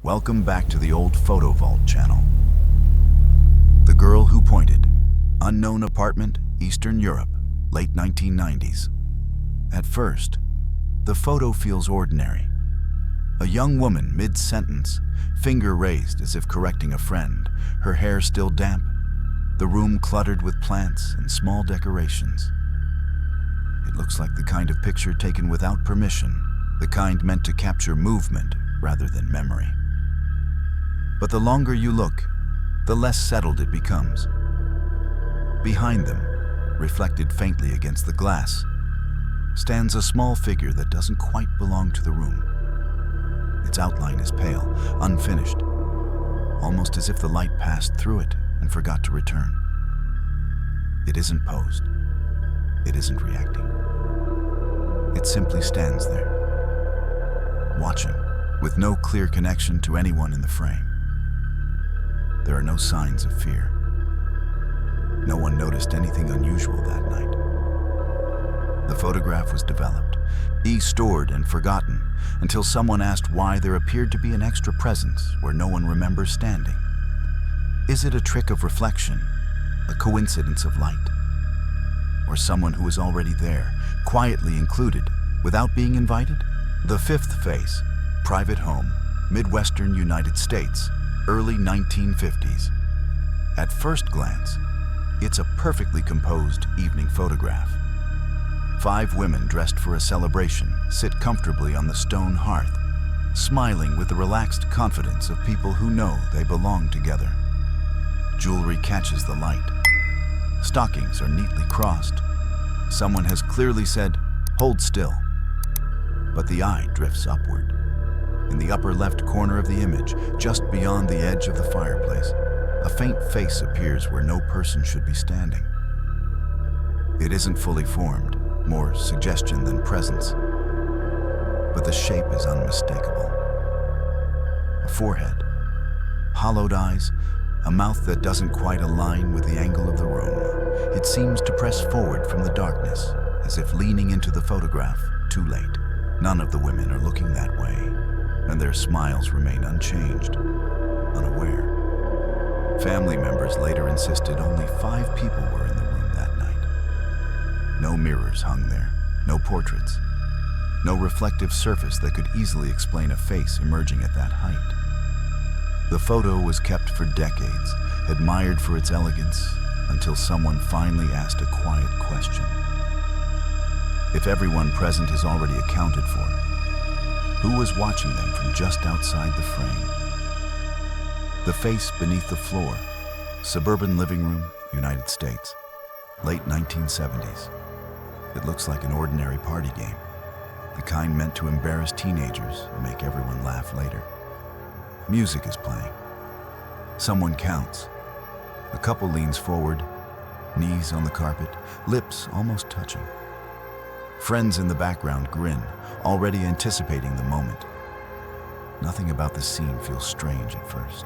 Welcome back to the Old Photo Vault channel. The Girl Who Pointed. Unknown apartment, Eastern Europe, late 1990s. At first, the photo feels ordinary. A young woman mid-sentence, finger raised as if correcting a friend, her hair still damp, the room cluttered with plants and small decorations. It looks like the kind of picture taken without permission, the kind meant to capture movement rather than memory. But the longer you look, the less settled it becomes. Behind them, reflected faintly against the glass, stands a small figure that doesn't quite belong to the room. Its outline is pale, unfinished, almost as if the light passed through it and forgot to return. It isn't posed. It isn't reacting. It simply stands there, watching, with no clear connection to anyone in the frame. There are no signs of fear. No one noticed anything unusual that night. The photograph was developed, stored and forgotten, until someone asked why there appeared to be an extra presence where no one remembers standing. Is it a trick of reflection, a coincidence of light? Or someone who was already there, quietly included, without being invited? The fifth face, private home, Midwestern United States, early 1950s. At first glance, it's a perfectly composed evening photograph. 5 women dressed for a celebration sit comfortably on the stone hearth, smiling with the relaxed confidence of people who know they belong together. Jewelry catches the light. Stockings are neatly crossed. Someone has clearly said, "Hold still." But the eye drifts upward. In the upper left corner of the image, just beyond the edge of the fireplace, a faint face appears where no person should be standing. It isn't fully formed, more suggestion than presence, but the shape is unmistakable. A forehead, hollowed eyes, a mouth that doesn't quite align with the angle of the room. It seems to press forward from the darkness, as if leaning into the photograph too late. None of the women are looking that way, and their smiles remain unchanged, unaware. Family members later insisted only 5 people were in the room that night. No mirrors hung there, no portraits, no reflective surface that could easily explain a face emerging at that height. The photo was kept for decades, admired for its elegance, until someone finally asked a quiet question. If everyone present is already accounted for, who was watching them from just outside the frame? The face beneath the floor, suburban living room, United States, late 1970s. It looks like an ordinary party game, the kind meant to embarrass teenagers and make everyone laugh later. Music is playing. Someone counts. A couple leans forward, knees on the carpet, lips almost touching. Friends in the background grin, already anticipating the moment. Nothing about the scene feels strange at first.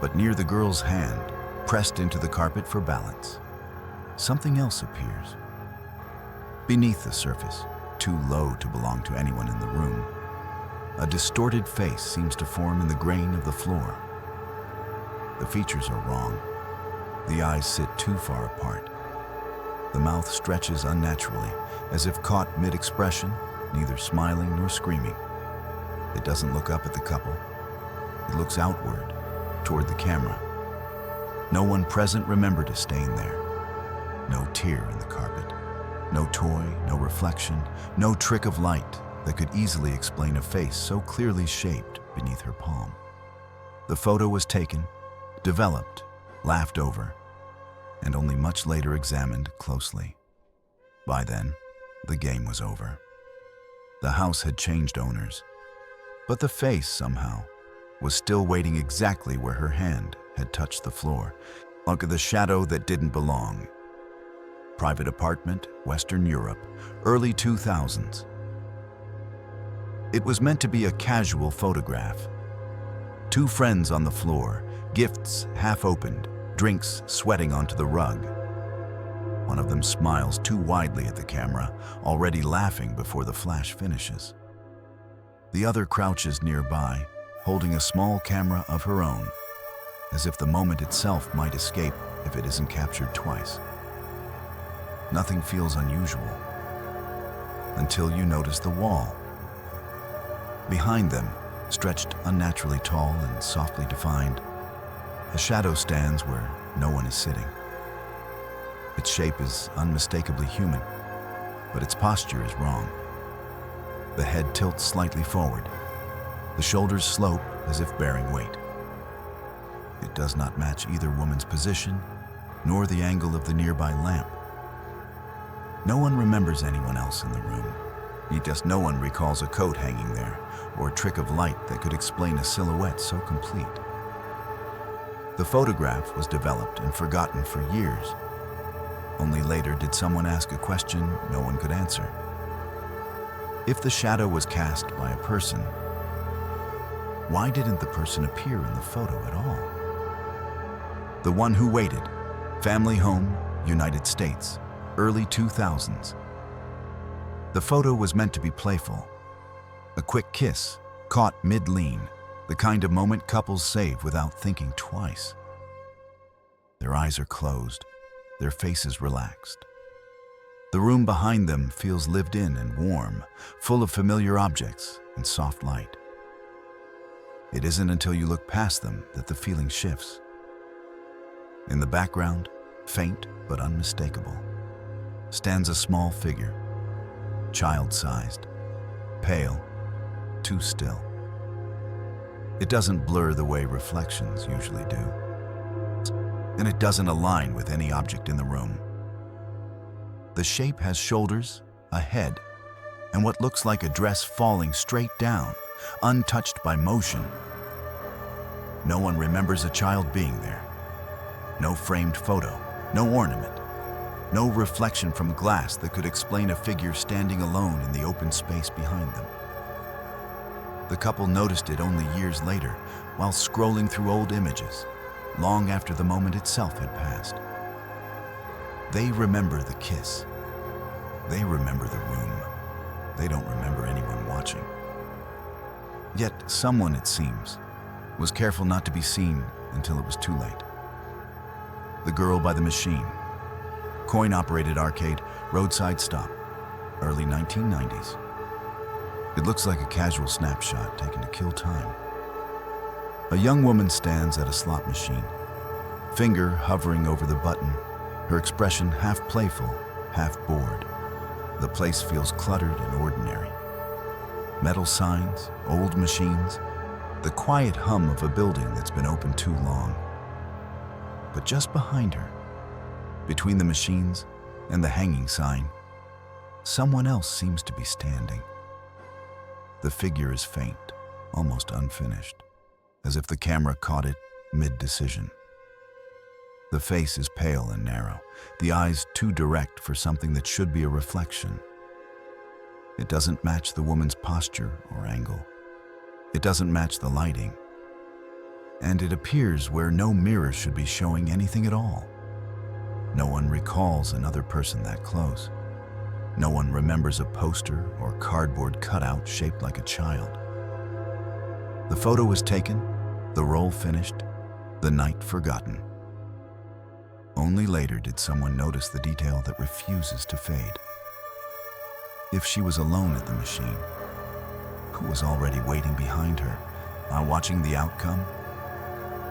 But near the girl's hand, pressed into the carpet for balance, something else appears. Beneath the surface, too low to belong to anyone in the room, a distorted face seems to form in the grain of the floor. The features are wrong. The eyes sit too far apart. The mouth stretches unnaturally, as if caught mid-expression, neither smiling nor screaming. It doesn't look up at the couple. It looks outward, toward the camera. No one present remembered a stain there. No tear in the carpet. No toy, no reflection, no trick of light that could easily explain a face so clearly shaped beneath her palm. The photo was taken, developed, laughed over, and only much later examined closely. By then, the game was over. The house had changed owners, but the face, somehow, was still waiting exactly where her hand had touched the floor, like the shadow that didn't belong. Private apartment, Western Europe, early 2000s. It was meant to be a casual photograph. 2 friends on the floor, gifts half opened, drinks sweating onto the rug. One of them smiles too widely at the camera, already laughing before the flash finishes. The other crouches nearby, holding a small camera of her own, as if the moment itself might escape if it isn't captured twice. Nothing feels unusual until you notice the wall. Behind them, stretched unnaturally tall and softly defined, a shadow stands where no one is sitting. Its shape is unmistakably human, but its posture is wrong. The head tilts slightly forward. The shoulders slope as if bearing weight. It does not match either woman's position, nor the angle of the nearby lamp. No one remembers anyone else in the room. No one recalls a coat hanging there, or a trick of light that could explain a silhouette so complete. The photograph was developed and forgotten for years. Only later did someone ask a question no one could answer. If the shadow was cast by a person, why didn't the person appear in the photo at all? The One Who Waited, family home, United States, early 2000s. The photo was meant to be playful. A quick kiss, caught mid-lean, the kind of moment couples save without thinking twice. Their eyes are closed, their faces relaxed. The room behind them feels lived in and warm, full of familiar objects and soft light. It isn't until you look past them that the feeling shifts. In the background, faint but unmistakable, stands a small figure, child-sized, pale, too still. It doesn't blur the way reflections usually do, and it doesn't align with any object in the room. The shape has shoulders, a head, and what looks like a dress falling straight down, untouched by motion. No one remembers a child being there. No framed photo, no ornament, no reflection from glass that could explain a figure standing alone in the open space behind them. The couple noticed it only years later, while scrolling through old images, long after the moment itself had passed. They remember the kiss. They remember the room. They don't remember anyone watching. Yet someone, it seems, was careful not to be seen until it was too late. The Girl by the Machine, coin-operated arcade, roadside stop, early 1990s. It looks like a casual snapshot taken to kill time. A young woman stands at a slot machine, finger hovering over the button, her expression half playful, half bored. The place feels cluttered and ordinary. Metal signs, old machines, the quiet hum of a building that's been open too long. But just behind her, between the machines and the hanging sign, someone else seems to be standing. The figure is faint, almost unfinished, as if the camera caught it mid-decision. The face is pale and narrow, the eyes too direct for something that should be a reflection. It doesn't match the woman's posture or angle. It doesn't match the lighting. And it appears where no mirror should be showing anything at all. No one recalls another person that close. No one remembers a poster or cardboard cutout shaped like a child. The photo was taken, the role finished, the night forgotten. Only later did someone notice the detail that refuses to fade. If she was alone at the machine, who was already waiting behind her, while watching the outcome?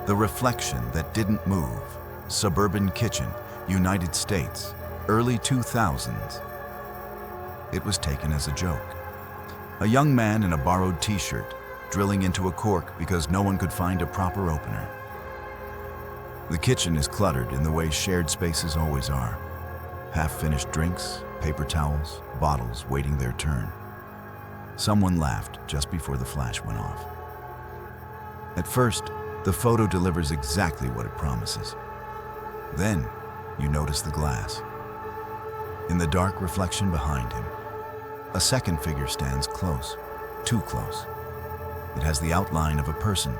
The reflection that didn't move, suburban kitchen, United States, early 2000s. It was taken as a joke. A young man in a borrowed t-shirt, drilling into a cork because no one could find a proper opener. The kitchen is cluttered in the way shared spaces always are. Half-finished drinks, paper towels, bottles waiting their turn. Someone laughed just before the flash went off. At first, the photo delivers exactly what it promises. Then, you notice the glass. In the dark reflection behind him, a second figure stands close, too close. It has the outline of a person,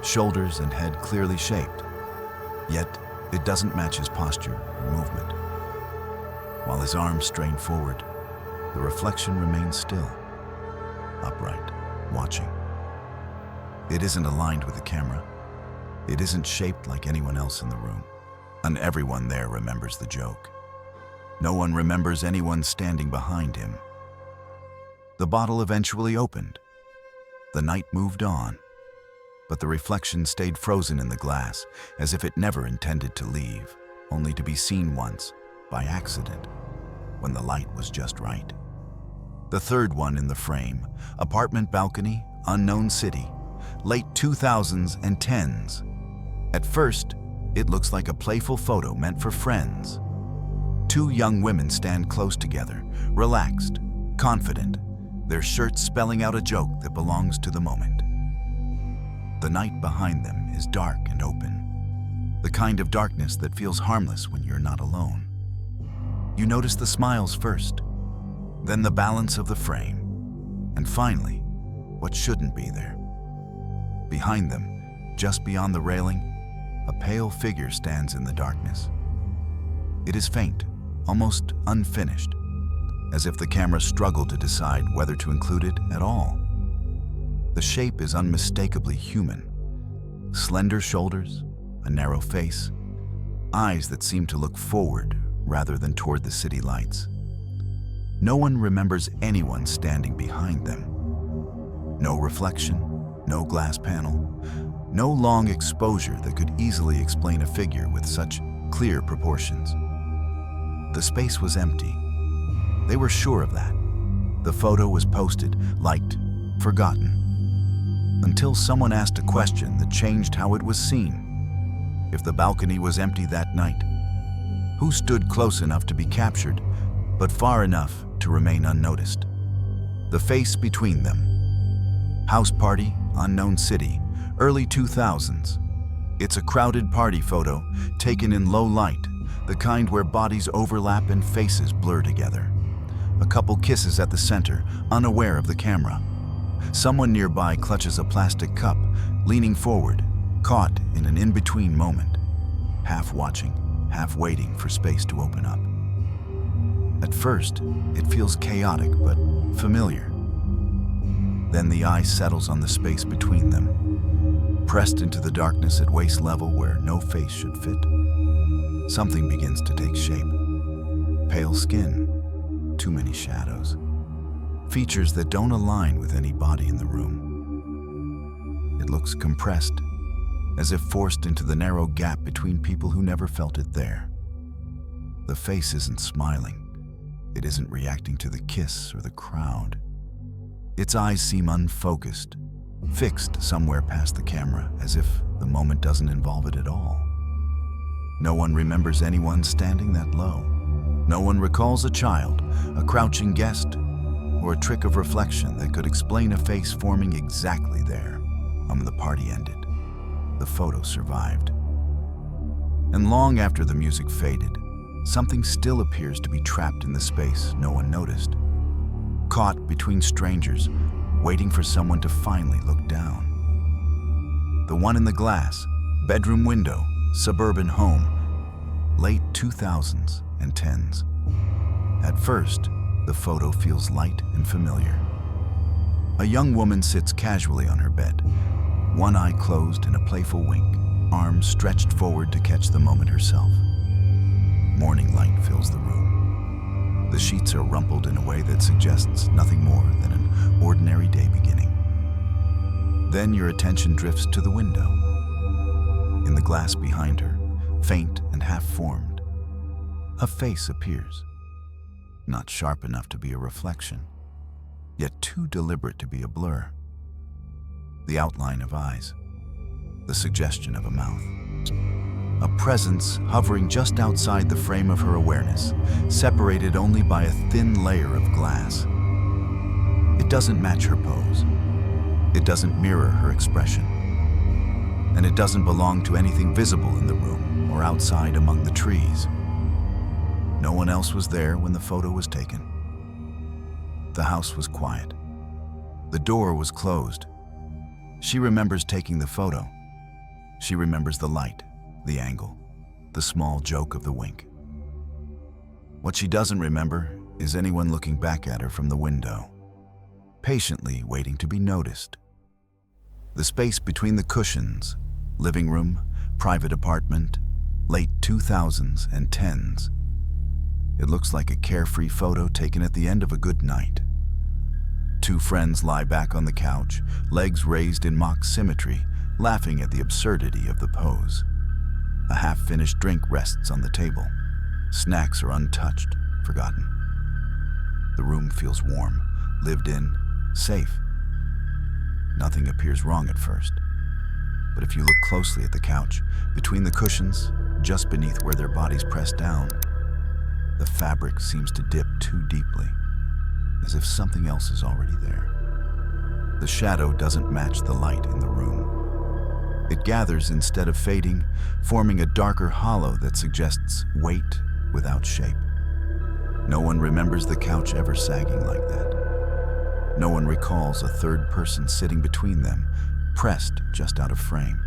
shoulders and head clearly shaped. Yet, it doesn't match his posture or movement. While his arms strain forward, the reflection remains still, upright, watching. It isn't aligned with the camera. It isn't shaped like anyone else in the room. And everyone there remembers the joke. No one remembers anyone standing behind him. The bottle eventually opened. The night moved on, but the reflection stayed frozen in the glass, as if it never intended to leave, only to be seen once, by accident, when the light was just right. The third one in the frame, apartment balcony, unknown city, late 2000s and 10s. At first, it looks like a playful photo meant for friends. Two young women stand close together, relaxed, confident, their shirts spelling out a joke that belongs to the moment. The night behind them is dark and open, the kind of darkness that feels harmless when you're not alone. You notice the smiles first, then the balance of the frame, and finally, what shouldn't be there. Behind them, just beyond the railing, a pale figure stands in the darkness. It is faint, almost unfinished, as if the camera struggled to decide whether to include it at all. The shape is unmistakably human. Slender shoulders, a narrow face, eyes that seem to look forward rather than toward the city lights. No one remembers anyone standing behind them. No reflection, no glass panel, no long exposure that could easily explain a figure with such clear proportions. The space was empty. They were sure of that. The photo was posted, liked, forgotten, until someone asked a question that changed how it was seen. If the balcony was empty that night, who stood close enough to be captured, but far enough to remain unnoticed? The face between them. House party, unknown city, early 2000s. It's a crowded party photo taken in low light, the kind where bodies overlap and faces blur together. A couple kisses at the center, unaware of the camera. Someone nearby clutches a plastic cup, leaning forward, caught in an in-between moment, half watching, half waiting for space to open up. At first, it feels chaotic but familiar. Then the eye settles on the space between them. Pressed into the darkness at waist level where no face should fit, something begins to take shape. Pale skin, too many shadows, features that don't align with any body in the room. It looks compressed, as if forced into the narrow gap between people who never felt it there. The face isn't smiling. It isn't reacting to the kiss or the crowd. Its eyes seem unfocused, fixed somewhere past the camera, as if the moment doesn't involve it at all. No one remembers anyone standing that low. No one recalls a child, a crouching guest, or a trick of reflection that could explain a face forming exactly there. The party ended. The photo survived. And long after the music faded, something still appears to be trapped in the space no one noticed. Caught between strangers, waiting for someone to finally look down. The one in the glass, bedroom window, suburban home, late 2000s and 10s. At first, the photo feels light and familiar. A young woman sits casually on her bed, one eye closed in a playful wink, arms stretched forward to catch the moment herself. Morning light fills the room. The sheets are rumpled in a way that suggests nothing more than an ordinary day beginning. Then your attention drifts to the window. In the glass behind her, faint and half-formed, a face appears. Not sharp enough to be a reflection, yet too deliberate to be a blur. The outline of eyes, the suggestion of a mouth. A presence hovering just outside the frame of her awareness, separated only by a thin layer of glass. It doesn't match her pose. It doesn't mirror her expression. And it doesn't belong to anything visible in the room or outside among the trees. No one else was there when the photo was taken. The house was quiet. The door was closed. She remembers taking the photo. She remembers the light, the angle, the small joke of the wink. What she doesn't remember is anyone looking back at her from the window, patiently waiting to be noticed. The space between the cushions, living room, private apartment, late 2000s and 10s. It looks like a carefree photo taken at the end of a good night. Two friends lie back on the couch, legs raised in mock symmetry, laughing at the absurdity of the pose. A half-finished drink rests on the table. Snacks are untouched, forgotten. The room feels warm, lived in, safe. Nothing appears wrong at first. But if you look closely at the couch, between the cushions, just beneath where their bodies press down, the fabric seems to dip too deeply, as if something else is already there. The shadow doesn't match the light in the room. It gathers instead of fading, forming a darker hollow that suggests weight without shape. No one remembers the couch ever sagging like that. No one recalls a third person sitting between them, pressed just out of frame.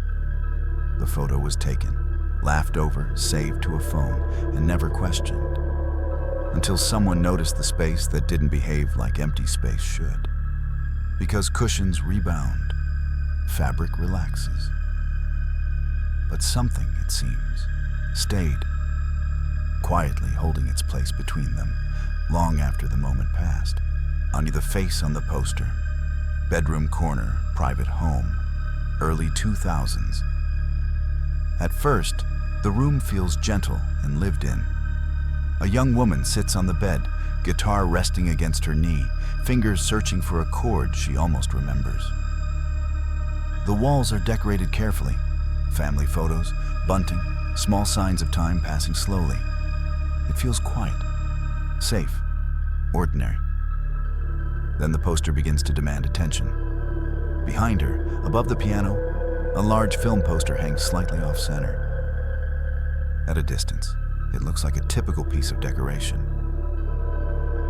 The photo was taken, laughed over, saved to a phone, and never questioned. Until someone noticed the space that didn't behave like empty space should. Because cushions rebound, fabric relaxes. But something, it seems, stayed, quietly holding its place between them, long after the moment passed. Only the face on the poster. Bedroom corner, private home, early 2000s. At first, the room feels gentle and lived in. A young woman sits on the bed, guitar resting against her knee, fingers searching for a chord she almost remembers. The walls are decorated carefully. Family photos, bunting, small signs of time passing slowly. It feels quiet, safe, ordinary. Then the poster begins to demand attention. Behind her, above the piano, a large film poster hangs slightly off-center. At a distance, it looks like a typical piece of decoration.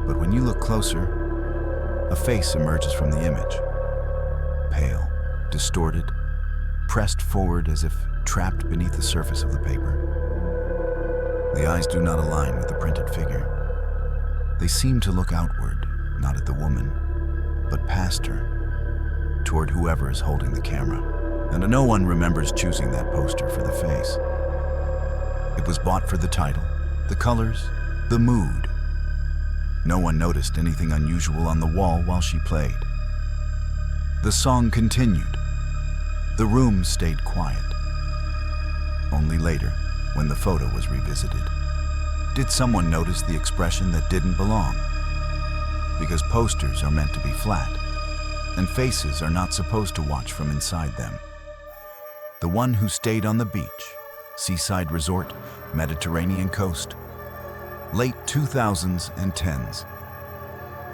But when you look closer, a face emerges from the image. Pale, distorted, pressed forward as if trapped beneath the surface of the paper. The eyes do not align with the printed figure. They seem to look outward, not at the woman, but past her, toward whoever is holding the camera. And no one remembers choosing that poster for the face. It was bought for the title, the colors, the mood. No one noticed anything unusual on the wall while she played. The song continued. The room stayed quiet. Only later, when the photo was revisited, did someone notice the expression that didn't belong. Because posters are meant to be flat, and faces are not supposed to watch from inside them. The one who stayed on the beach, seaside resort, Mediterranean coast, late 2000s and 10s.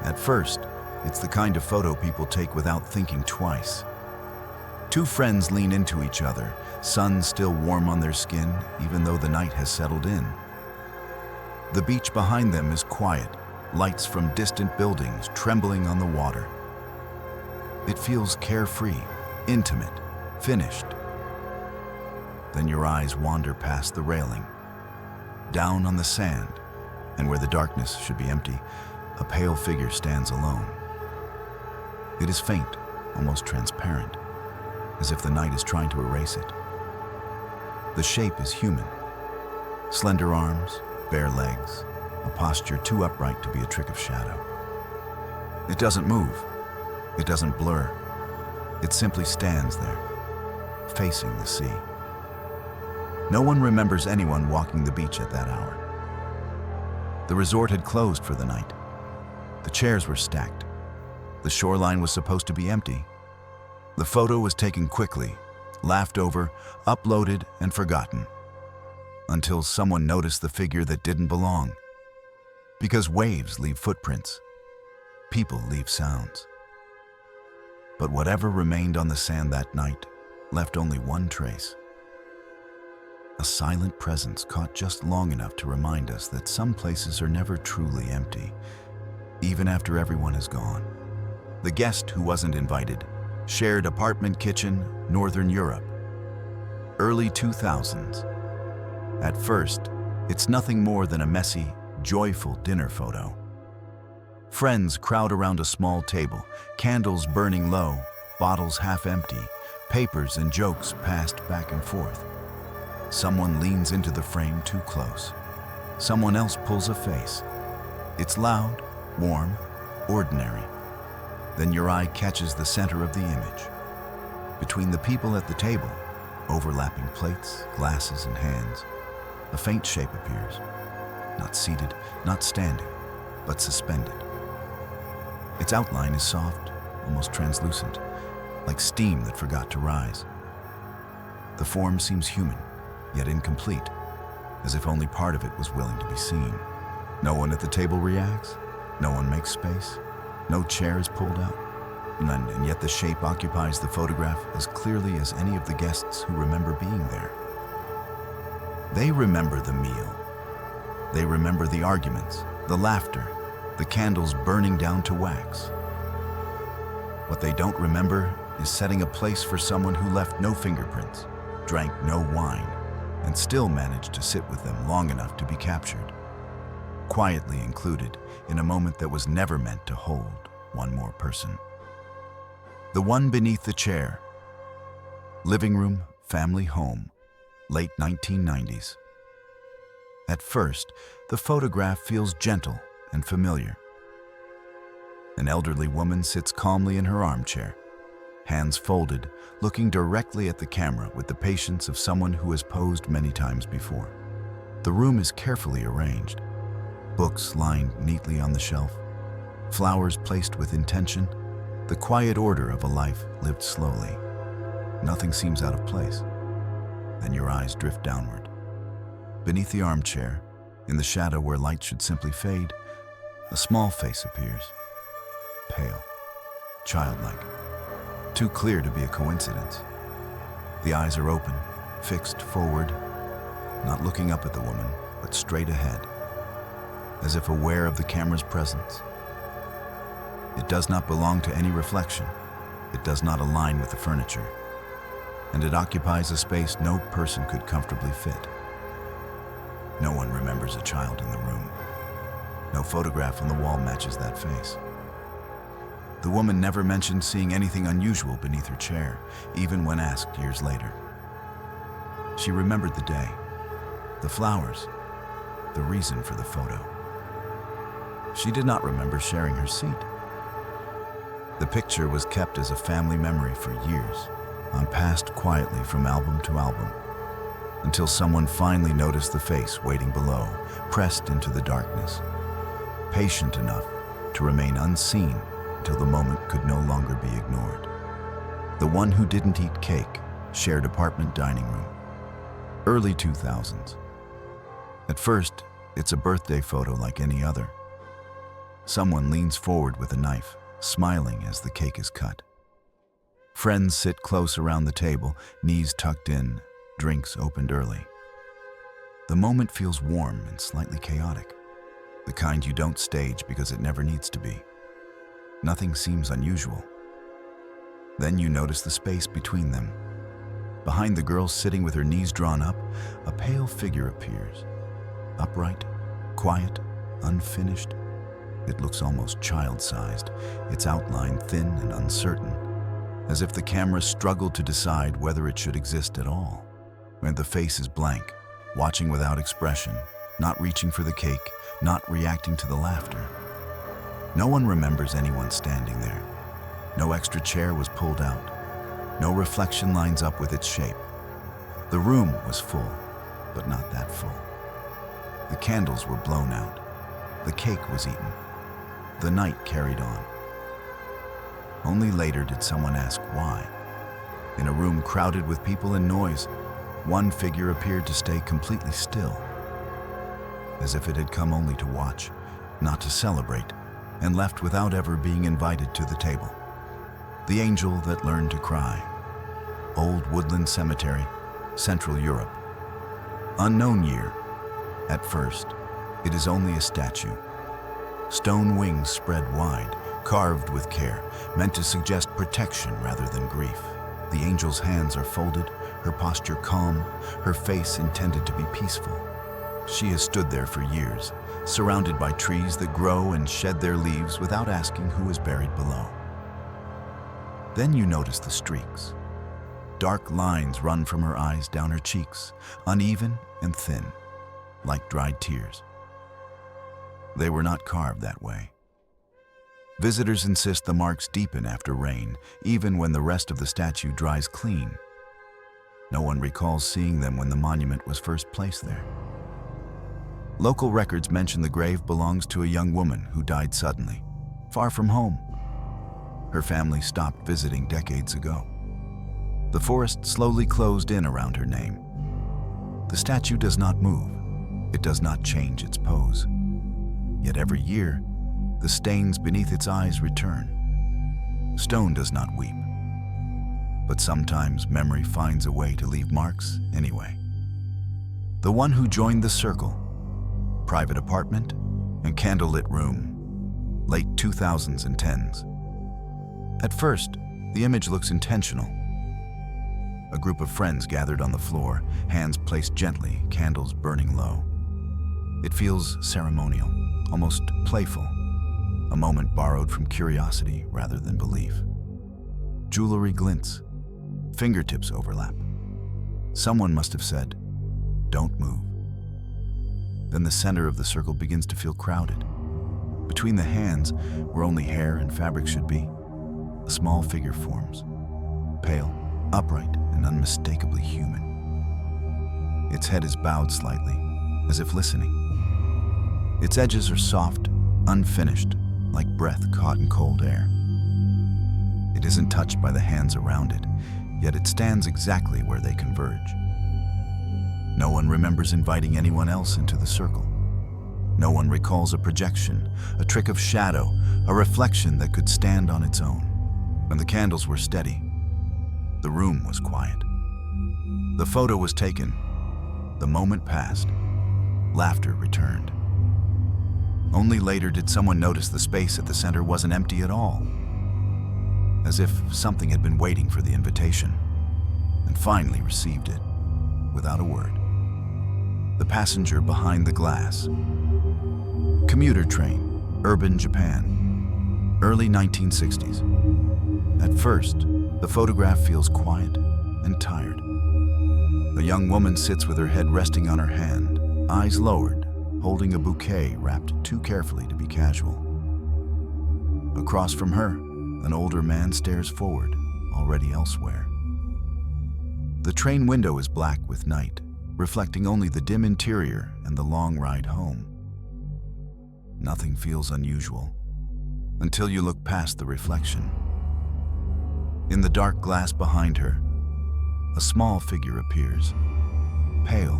At first, it's the kind of photo people take without thinking twice. Two friends lean into each other, sun still warm on their skin, even though the night has settled in. The beach behind them is quiet, lights from distant buildings trembling on the water. It feels carefree, intimate, finished. Then your eyes wander past the railing. Down on the sand, and where the darkness should be empty, a pale figure stands alone. It is faint, almost transparent, as if the night is trying to erase it. The shape is human. Slender arms, bare legs, a posture too upright to be a trick of shadow. It doesn't move. It doesn't blur. It simply stands there, facing the sea. No one remembers anyone walking the beach at that hour. The resort had closed for the night. The chairs were stacked. The shoreline was supposed to be empty. The photo was taken quickly, laughed over, uploaded, and forgotten. Until someone noticed the figure that didn't belong. Because waves leave footprints. People leave sounds. But whatever remained on the sand that night left only one trace. A silent presence caught just long enough to remind us that some places are never truly empty, even after everyone is gone. The guest who wasn't invited, shared apartment kitchen, Northern Europe. Early 2000s. At first, it's nothing more than a messy, joyful dinner photo. Friends crowd around a small table, candles burning low, bottles half empty, Papers and jokes passed back and forth. Someone leans into the frame too close. Someone else pulls a face. It's loud, warm, ordinary. Then your eye catches the center of the image. Between the people at the table, overlapping plates, glasses, and hands, a faint shape appears. Not seated, not standing, but suspended. Its outline is soft, almost translucent, like steam that forgot to rise. The form seems human, yet incomplete, as if only part of it was willing to be seen. No one at the table reacts, no one makes space, no chair is pulled out, and yet the shape occupies the photograph as clearly as any of the guests who remember being there. They remember the meal. They remember the arguments, the laughter, the candles burning down to wax. What they don't remember is setting a place for someone who left no fingerprints, drank no wine, and still managed to sit with them long enough to be captured, quietly included in a moment that was never meant to hold one more person. The one beneath the chair. Living room, family home, late 1990s. At first, the photograph feels gentle and familiar. An elderly woman sits calmly in her armchair, hands folded, looking directly at the camera with the patience of someone who has posed many times before. The room is carefully arranged, books lined neatly on the shelf, flowers placed with intention, the quiet order of a life lived slowly. Nothing seems out of place. Then your eyes drift downward. Beneath the armchair, in the shadow where light should simply fade, a small face appears. Pale, childlike, too clear to be a coincidence. The eyes are open, fixed forward, not looking up at the woman, but straight ahead, as if aware of the camera's presence. It does not belong to any reflection. It does not align with the furniture, and it occupies a space no person could comfortably fit. No one remembers a child in the room. No photograph on the wall matches that face. The woman never mentioned seeing anything unusual beneath her chair, even when asked years later. She remembered the day, the flowers, the reason for the photo. She did not remember sharing her seat. The picture was kept as a family memory for years, unpassed quietly from album to album, until someone finally noticed the face waiting below, pressed into the darkness, patient enough to remain unseen until the moment could no longer be ignored. The one who didn't eat cake, shared apartment dining room. Early 2000s. At first, it's a birthday photo like any other. Someone leans forward with a knife, smiling as the cake is cut. Friends sit close around the table, knees tucked in, drinks opened early. The moment feels warm and slightly chaotic, the kind you don't stage because it never needs to be. Nothing seems unusual. Then you notice the space between them. Behind the girl sitting with her knees drawn up, a pale figure appears. Upright, quiet, unfinished. It looks almost child-sized, its outline thin and uncertain, as if the camera struggled to decide whether it should exist at all. And the face is blank, watching without expression, not reaching for the cake, not reacting to the laughter. No one remembers anyone standing there. No extra chair was pulled out. No reflection lines up with its shape. The room was full, but not that full. The candles were blown out. The cake was eaten. The night carried on. Only later did someone ask why. In a room crowded with people and noise, one figure appeared to stay completely still, as if it had come only to watch, not to celebrate, and left without ever being invited to the table. The angel that learned to cry. Old Woodland Cemetery, Central Europe. Unknown year. At first, it is only a statue. Stone wings spread wide, carved with care, meant to suggest protection rather than grief. The angel's hands are folded, her posture calm, her face intended to be peaceful. She has stood there for years, surrounded by trees that grow and shed their leaves without asking who is buried below. Then you notice the streaks. Dark lines run from her eyes down her cheeks, uneven and thin, like dried tears. They were not carved that way. Visitors insist the marks deepen after rain, even when the rest of the statue dries clean. No one recalls seeing them when the monument was first placed there. Local records mention the grave belongs to a young woman who died suddenly, far from home. Her family stopped visiting decades ago. The forest slowly closed in around her name. The statue does not move. It does not change its pose. Yet every year, the stains beneath its eyes return. Stone does not weep. But sometimes memory finds a way to leave marks anyway. The one who joined the circle, private apartment, and candlelit room, late 2000s and 10s. At first, the image looks intentional. A group of friends gathered on the floor, hands placed gently, candles burning low. It feels ceremonial, almost playful, a moment borrowed from curiosity rather than belief. Jewelry glints, fingertips overlap. Someone must have said, "Don't move." Then the center of the circle begins to feel crowded. Between the hands, where only hair and fabric should be, a small figure forms, pale, upright, and unmistakably human. Its head is bowed slightly, as if listening. Its edges are soft, unfinished, like breath caught in cold air. It isn't touched by the hands around it, yet it stands exactly where they converge. No one remembers inviting anyone else into the circle. No one recalls a projection, a trick of shadow, a reflection that could stand on its own. When the candles were steady, the room was quiet. The photo was taken. The moment passed. Laughter returned. Only later did someone notice the space at the center wasn't empty at all, as if something had been waiting for the invitation, and finally received it, without a word. The passenger behind the glass. Commuter train, urban Japan, early 1960s. At first, the photograph feels quiet and tired. A young woman sits with her head resting on her hand, eyes lowered, holding a bouquet wrapped too carefully to be casual. Across from her, an older man stares forward, already elsewhere. The train window is black with night, reflecting only the dim interior and the long ride home. Nothing feels unusual until you look past the reflection. In the dark glass behind her, a small figure appears, pale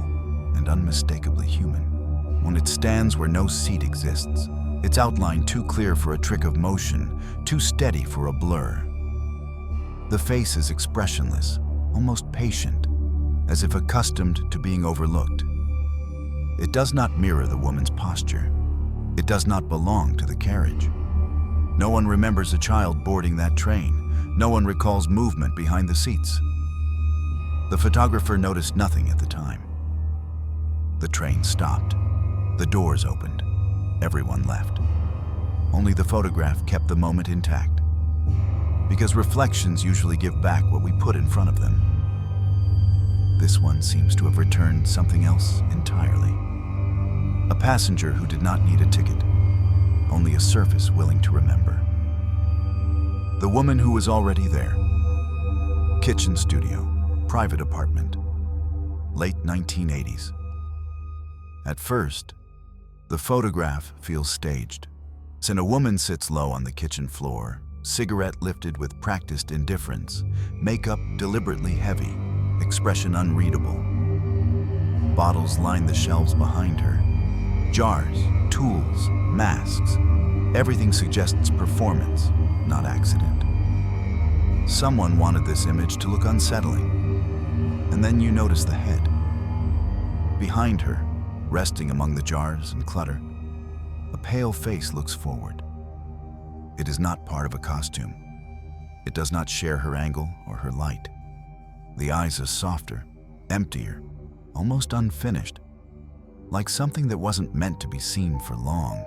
and unmistakably human. When it stands where no seat exists, its outline too clear for a trick of motion, too steady for a blur. The face is expressionless, almost patient, as if accustomed to being overlooked. It does not mirror the woman's posture. It does not belong to the carriage. No one remembers a child boarding that train. No one recalls movement behind the seats. The photographer noticed nothing at the time. The train stopped. The doors opened. Everyone left. Only the photograph kept the moment intact. Because reflections usually give back what we put in front of them. This one seems to have returned something else entirely. A passenger who did not need a ticket, only a surface willing to remember. The woman who was already there. Kitchen studio, private apartment, late 1980s. At first, the photograph feels staged. Then a woman sits low on the kitchen floor, cigarette lifted with practiced indifference, makeup deliberately heavy, expression unreadable. Bottles line the shelves behind her. Jars, tools, masks. Everything suggests performance, not accident. Someone wanted this image to look unsettling. And then you notice the head. Behind her, resting among the jars and clutter, a pale face looks forward. It is not part of a costume. It does not share her angle or her light. The eyes are softer, emptier, almost unfinished, like something that wasn't meant to be seen for long.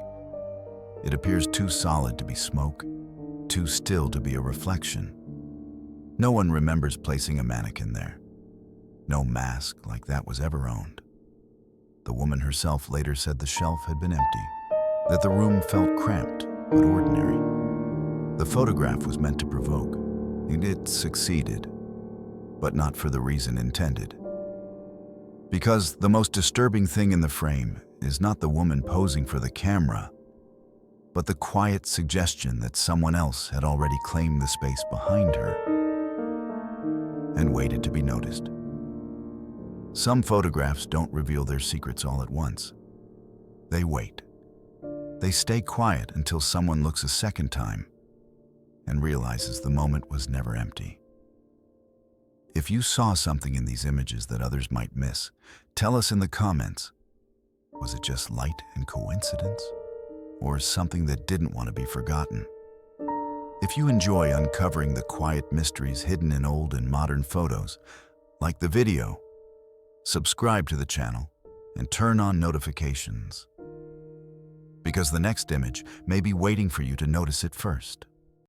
It appears too solid to be smoke, too still to be a reflection. No one remembers placing a mannequin there. No mask like that was ever owned. The woman herself later said the shelf had been empty, that the room felt cramped but ordinary. The photograph was meant to provoke, and it succeeded, but not for the reason intended. Because the most disturbing thing in the frame is not the woman posing for the camera, but the quiet suggestion that someone else had already claimed the space behind her and waited to be noticed. Some photographs don't reveal their secrets all at once. They wait. They stay quiet until someone looks a second time and realizes the moment was never empty. If you saw something in these images that others might miss, tell us in the comments. Was it just light and coincidence? Or something that didn't want to be forgotten? If you enjoy uncovering the quiet mysteries hidden in old and modern photos, like the video, subscribe to the channel and turn on notifications, because the next image may be waiting for you to notice it first.